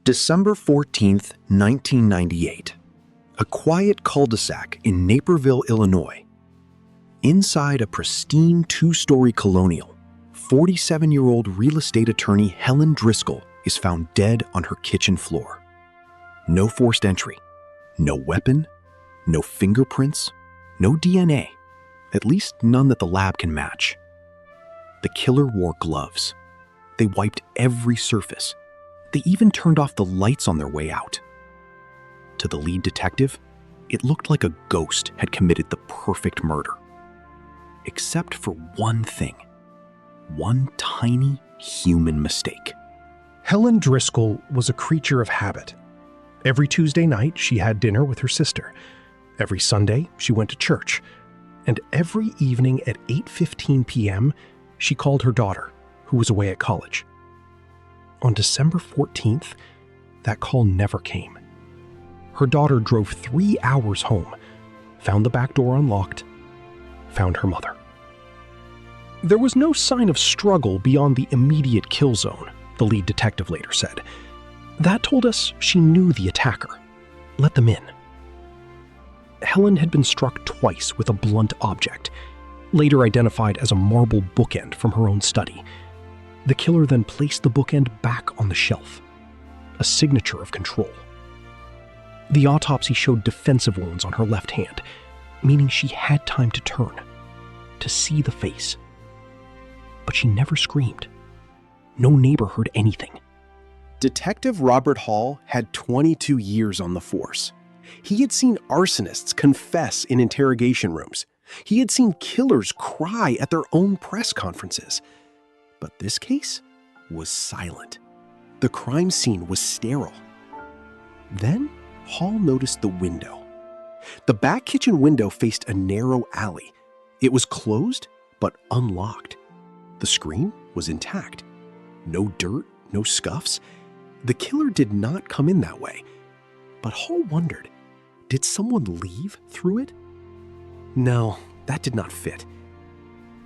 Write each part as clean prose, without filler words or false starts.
December 14th, 1998. A quiet cul-de-sac in Naperville, Illinois. Inside a pristine two-story colonial, 47-year-old real estate attorney Helen Driscoll is found dead on her kitchen floor. No forced entry, no weapon, no fingerprints, no DNA, at least none that the lab can match. The killer wore gloves. They wiped every surface. They even turned off the lights on their way out. To the lead detective, it looked like a ghost had committed the perfect murder. Except for one thing. One tiny human mistake. Helen Driscoll was a creature of habit. Every Tuesday night, she had dinner with her sister. Every Sunday, she went to church. And every evening at 8:15 p.m., she called her daughter, who was away at college. On December 14th, that call never came. Her daughter drove 3 hours home, found the back door unlocked, found her mother. There was no sign of struggle beyond the immediate kill zone, the lead detective later said. That told us she knew the attacker. Let them in. Helen had been struck twice with a blunt object, later identified as a marble bookend from her own study. The killer then placed the bookend back on the shelf, a signature of control. The autopsy showed defensive wounds on her left hand, meaning she had time to turn, to see the face. But she never screamed. No neighbor heard anything. Detective Robert Hall had 22 years on the force. He had seen arsonists confess in interrogation rooms. He had seen killers cry at their own press conferences. But this case was silent. The crime scene was sterile. Then Hall noticed the window. The back kitchen window faced a narrow alley. It was closed, but unlocked. The screen was intact. No dirt, no scuffs. The killer did not come in that way. But Hall wondered, did someone leave through it? No, that did not fit.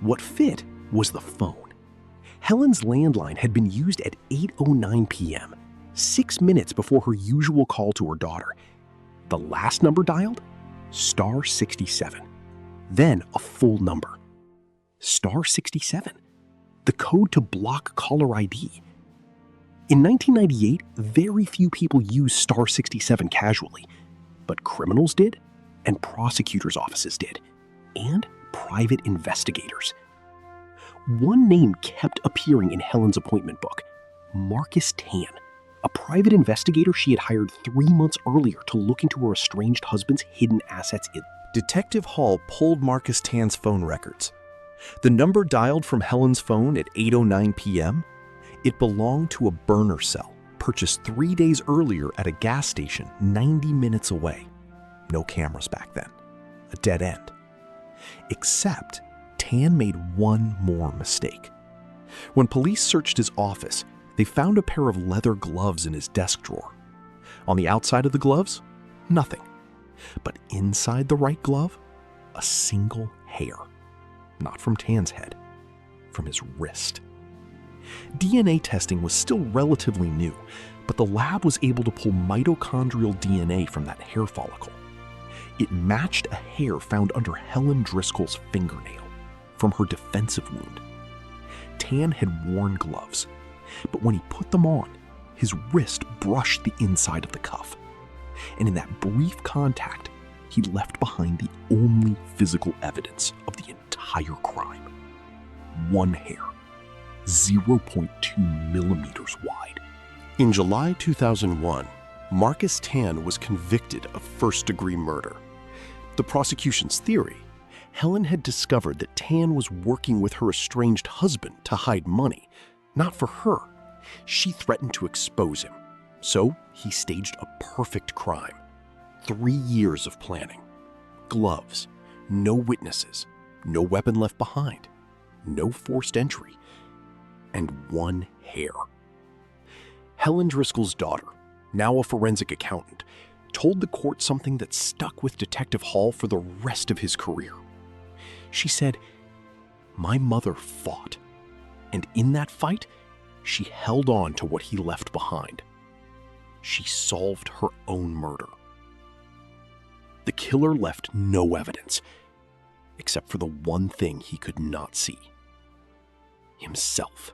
What fit was the phone. Helen's landline had been used at 8:09 p.m., 6 minutes before her usual call to her daughter. The last number dialed? Star 67. Then a full number. Star 67. The code to block caller ID. In 1998, very few people used Star 67 casually, but criminals did, and prosecutors' offices did, and private investigators. One name kept appearing in Helen's appointment book, Marcus Tann, a private investigator she had hired 3 months earlier to look into her estranged husband's hidden assets. Detective Hall pulled Marcus Tann's phone records. The number dialed from Helen's phone at 8:09 p.m., it belonged to a burner cell purchased 3 days earlier at a gas station 90 minutes away. No cameras back then. A dead end. Except Tann made one more mistake. When police searched his office, they found a pair of leather gloves in his desk drawer. On the outside of the gloves, nothing. But inside the right glove, a single hair. Not from Tann's head, from his wrist. DNA testing was still relatively new, but the lab was able to pull mitochondrial DNA from that hair follicle. It matched a hair found under Helen Driscoll's fingernail from her defensive wound. Tann had worn gloves, but when he put them on, his wrist brushed the inside of the cuff. And in that brief contact, he left behind the only physical evidence of the entire crime. One hair, 0.2 millimeters wide. In July 2001, Marcus Tann was convicted of first-degree murder. The prosecution's theory, Helen had discovered that Tann was working with her estranged husband to hide money, not for her. She threatened to expose him, so he staged a perfect crime. 3 years of planning. Gloves, no witnesses, no weapon left behind, no forced entry, and one hair. Helen Driscoll's daughter, now a forensic accountant, told the court something that stuck with Detective Hall for the rest of his career. She said, "My mother fought, and in that fight, she held on to what he left behind. she solved her own murder. The killer left no evidence, except for the one thing he could not see: himself.